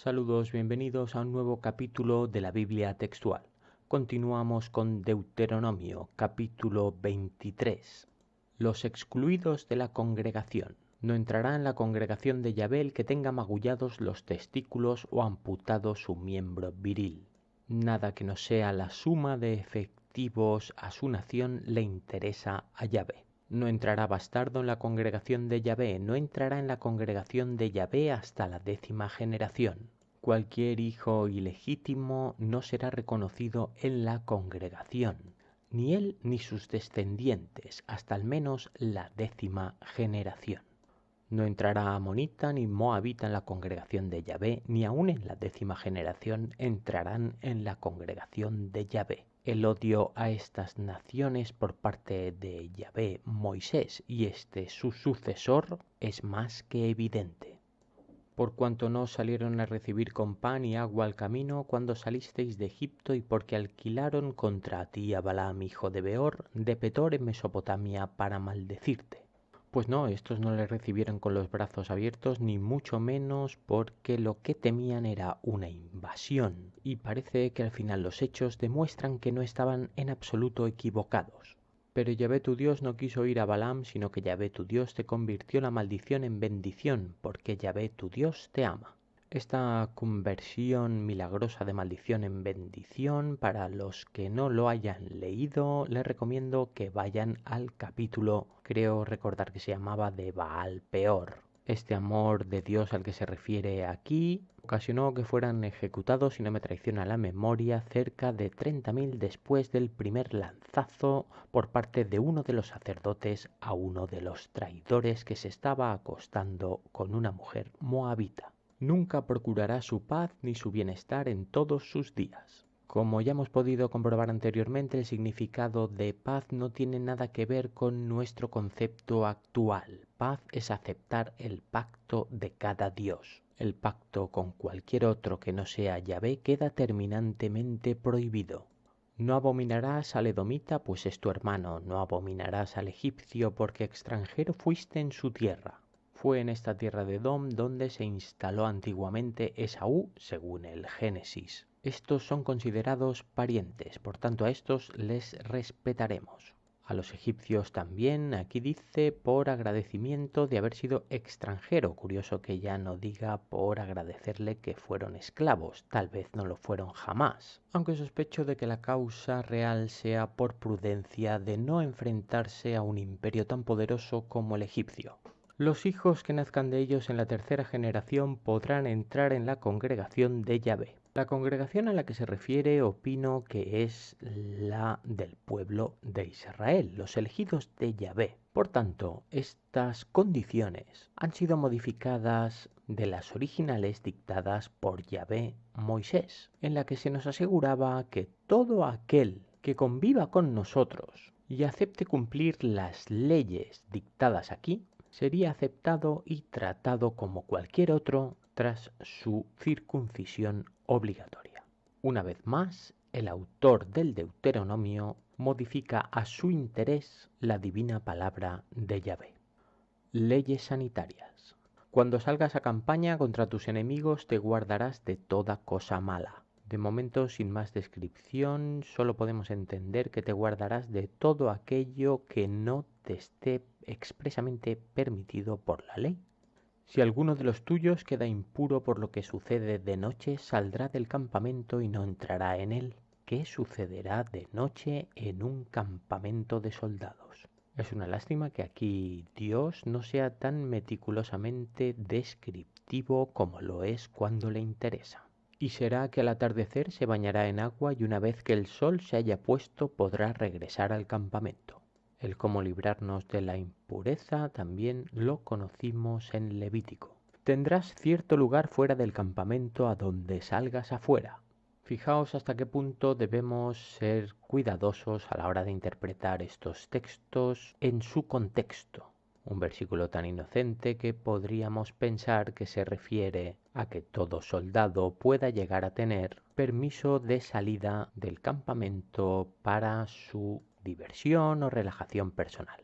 Saludos, bienvenidos a un nuevo capítulo de la Biblia textual. Continuamos con Deuteronomio, capítulo 23. Los excluidos de la congregación. No entrará en la congregación de Yahvé el que tenga magullados los testículos o amputado su miembro viril. Nada que no sea la suma de efectivos a su nación le interesa a Yahvé. No entrará bastardo en la congregación de Yahvé, no entrará en la congregación de Yahvé hasta la 10ª generación. Cualquier hijo ilegítimo no será reconocido en la congregación, ni él ni sus descendientes, hasta al menos la 10ª generación. No entrará amonita ni moabita en la congregación de Yahvé, ni aun en la 10ª generación entrarán en la congregación de Yahvé. El odio a estas naciones por parte de Yahvé, Moisés y su sucesor es más que evidente. Por cuanto no salieron a recibir con pan y agua al camino cuando salisteis de Egipto, y porque alquilaron contra ti a Balaam hijo de Beor, de Petor en Mesopotamia, para maldecirte. Pues no, estos no le recibieron con los brazos abiertos, ni mucho menos, porque lo que temían era una invasión, y parece que al final los hechos demuestran que no estaban en absoluto equivocados. Pero Yahvé tu Dios no quiso oír a Balaam, sino que Yahvé tu Dios te convirtió la maldición en bendición, porque Yahvé tu Dios te ama. Esta conversión milagrosa de maldición en bendición, para los que no lo hayan leído, les recomiendo que vayan al capítulo, creo recordar que se llamaba, de Baal Peor. Este amor de Dios al que se refiere aquí ocasionó que fueran ejecutados, si no me traiciona la memoria, cerca de 30.000 después del primer lanzazo por parte de uno de los sacerdotes a uno de los traidores que se estaba acostando con una mujer moabita. Nunca procurará su paz ni su bienestar en todos sus días. Como ya hemos podido comprobar anteriormente, el significado de paz no tiene nada que ver con nuestro concepto actual. Paz es aceptar el pacto de cada Dios. El pacto con cualquier otro que no sea Yahvé queda terminantemente prohibido. No abominarás al edomita, pues es tu hermano. No abominarás al egipcio, porque extranjero fuiste en su tierra. Fue en esta tierra de Edom donde se instaló antiguamente Esaú, según el Génesis. Estos son considerados parientes, por tanto a estos les respetaremos. A los egipcios también, aquí dice, por agradecimiento de haber sido extranjero. Curioso que ya no diga por agradecerle que fueron esclavos, tal vez no lo fueron jamás. Aunque sospecho de que la causa real sea por prudencia de no enfrentarse a un imperio tan poderoso como el egipcio. Los hijos que nazcan de ellos en la 3ª generación podrán entrar en la congregación de Yahvé. La congregación a la que se refiere opino que es la del pueblo de Israel, los elegidos de Yahvé. Por tanto, estas condiciones han sido modificadas de las originales dictadas por Yahvé Moisés, en la que se nos aseguraba que todo aquel que conviva con nosotros y acepte cumplir las leyes dictadas aquí, sería aceptado y tratado como cualquier otro tras su circuncisión obligatoria. Una vez más, el autor del Deuteronomio modifica a su interés la divina palabra de Yahvé. Leyes sanitarias. Cuando salgas a campaña contra tus enemigos te guardarás de toda cosa mala. De momento, sin más descripción, solo podemos entender que te guardarás de todo aquello que no te esté expresamente permitido por la ley. Si alguno de los tuyos queda impuro por lo que sucede de noche, saldrá del campamento y no entrará en él. ¿Qué sucederá de noche en un campamento de soldados? Es una lástima que aquí Dios no sea tan meticulosamente descriptivo como lo es cuando le interesa. Y será que al atardecer se bañará en agua y una vez que el sol se haya puesto podrá regresar al campamento. El cómo librarnos de la impureza también lo conocimos en Levítico. Tendrás cierto lugar fuera del campamento a donde salgas afuera. Fijaos hasta qué punto debemos ser cuidadosos a la hora de interpretar estos textos en su contexto. Un versículo tan inocente que podríamos pensar que se refiere a que todo soldado pueda llegar a tener permiso de salida del campamento para su diversión o relajación personal.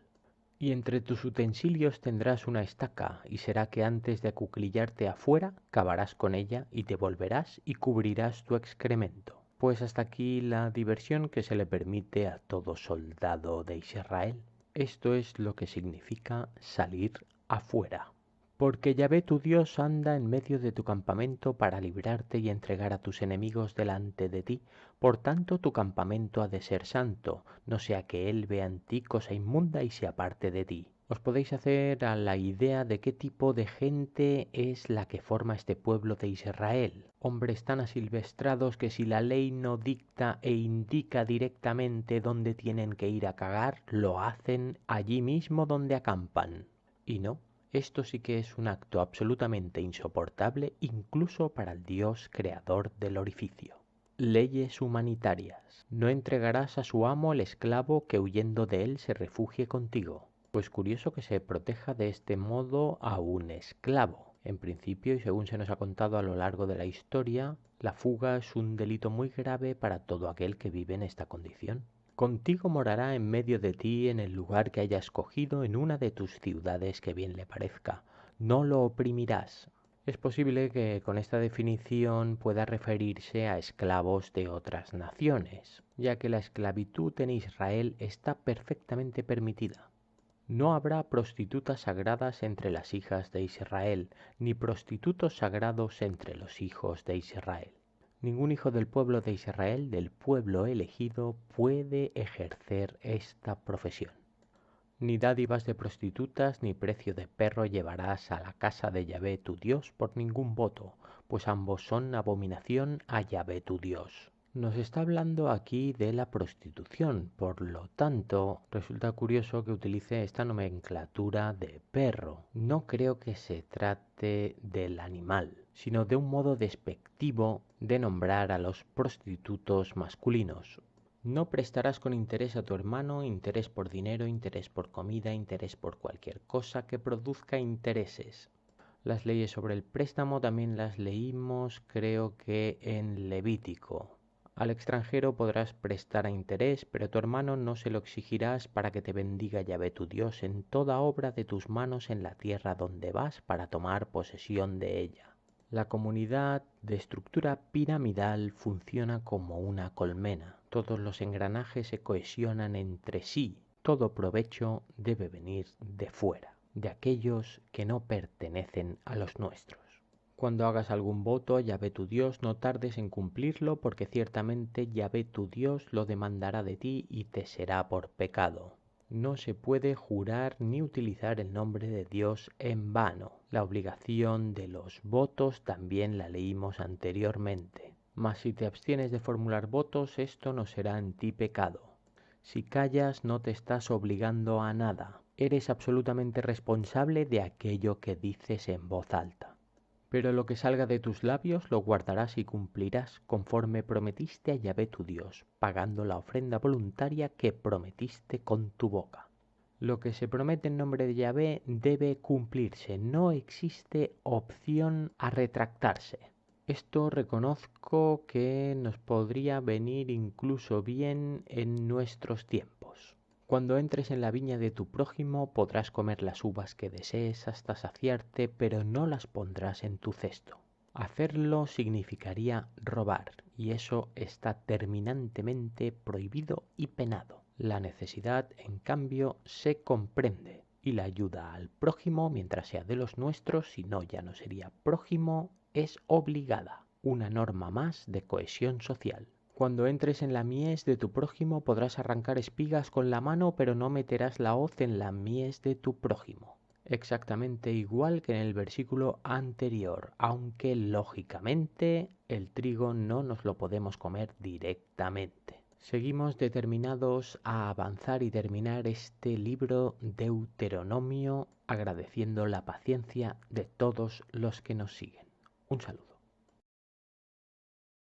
Y entre tus utensilios tendrás una estaca, y será que antes de acuclillarte afuera, cavarás con ella y te volverás y cubrirás tu excremento. Pues hasta aquí la diversión que se le permite a todo soldado de Israel. Esto es lo que significa salir afuera. Porque Yahvé tu Dios anda en medio de tu campamento para librarte y entregar a tus enemigos delante de ti. Por tanto, tu campamento ha de ser santo, no sea que él vea en ti cosa inmunda y se aparte de ti. Os podéis hacer a la idea de qué tipo de gente es la que forma este pueblo de Israel. Hombres tan asilvestrados que si la ley no dicta e indica directamente dónde tienen que ir a cagar, lo hacen allí mismo donde acampan. Y no. Esto sí que es un acto absolutamente insoportable incluso para el Dios creador del orificio. Leyes humanitarias. No entregarás a su amo el esclavo que huyendo de él se refugie contigo. Pues curioso que se proteja de este modo a un esclavo. En principio, y según se nos ha contado a lo largo de la historia, la fuga es un delito muy grave para todo aquel que vive en esta condición. Contigo morará en medio de ti en el lugar que haya escogido en una de tus ciudades que bien le parezca. No lo oprimirás. Es posible que con esta definición pueda referirse a esclavos de otras naciones, ya que la esclavitud en Israel está perfectamente permitida. No habrá prostitutas sagradas entre las hijas de Israel, ni prostitutos sagrados entre los hijos de Israel. Ningún hijo del pueblo de Israel, del pueblo elegido, puede ejercer esta profesión. Ni dádivas de prostitutas ni precio de perro llevarás a la casa de Yahvé tu Dios por ningún voto, pues ambos son abominación a Yahvé tu Dios. Nos está hablando aquí de la prostitución, por lo tanto, resulta curioso que utilice esta nomenclatura de perro. No creo que se trate del animal, sino de un modo despectivo de nombrar a los prostitutos masculinos. No prestarás con interés a tu hermano, interés por dinero, interés por comida, interés por cualquier cosa que produzca intereses. Las leyes sobre el préstamo también las leímos, creo que en Levítico. Al extranjero podrás prestar a interés, pero a tu hermano no se lo exigirás para que te bendiga Yahvé tu Dios en toda obra de tus manos en la tierra donde vas para tomar posesión de ella. La comunidad de estructura piramidal funciona como una colmena. Todos los engranajes se cohesionan entre sí. Todo provecho debe venir de fuera, de aquellos que no pertenecen a los nuestros. Cuando hagas algún voto a Yahvé tu Dios, no tardes en cumplirlo, porque ciertamente Yahvé tu Dios lo demandará de ti y te será por pecado. No se puede jurar ni utilizar el nombre de Dios en vano. La obligación de los votos también la leímos anteriormente. Mas si te abstienes de formular votos, esto no será en ti pecado. Si callas, no te estás obligando a nada. Eres absolutamente responsable de aquello que dices en voz alta. Pero lo que salga de tus labios lo guardarás y cumplirás conforme prometiste a Yahvé tu Dios, pagando la ofrenda voluntaria que prometiste con tu boca. Lo que se promete en nombre de Yahvé debe cumplirse, no existe opción a retractarse. Esto reconozco que nos podría venir incluso bien en nuestros tiempos. Cuando entres en la viña de tu prójimo podrás comer las uvas que desees hasta saciarte, pero no las pondrás en tu cesto. Hacerlo significaría robar, y eso está terminantemente prohibido y penado. La necesidad, en cambio, se comprende, y la ayuda al prójimo, mientras sea de los nuestros, si no ya no sería prójimo, es obligada, una norma más de cohesión social. Cuando entres en la mies de tu prójimo podrás arrancar espigas con la mano, pero no meterás la hoz en la mies de tu prójimo. Exactamente igual que en el versículo anterior, aunque lógicamente el trigo no nos lo podemos comer directamente. Seguimos determinados a avanzar y terminar este libro Deuteronomio, agradeciendo la paciencia de todos los que nos siguen. Un saludo.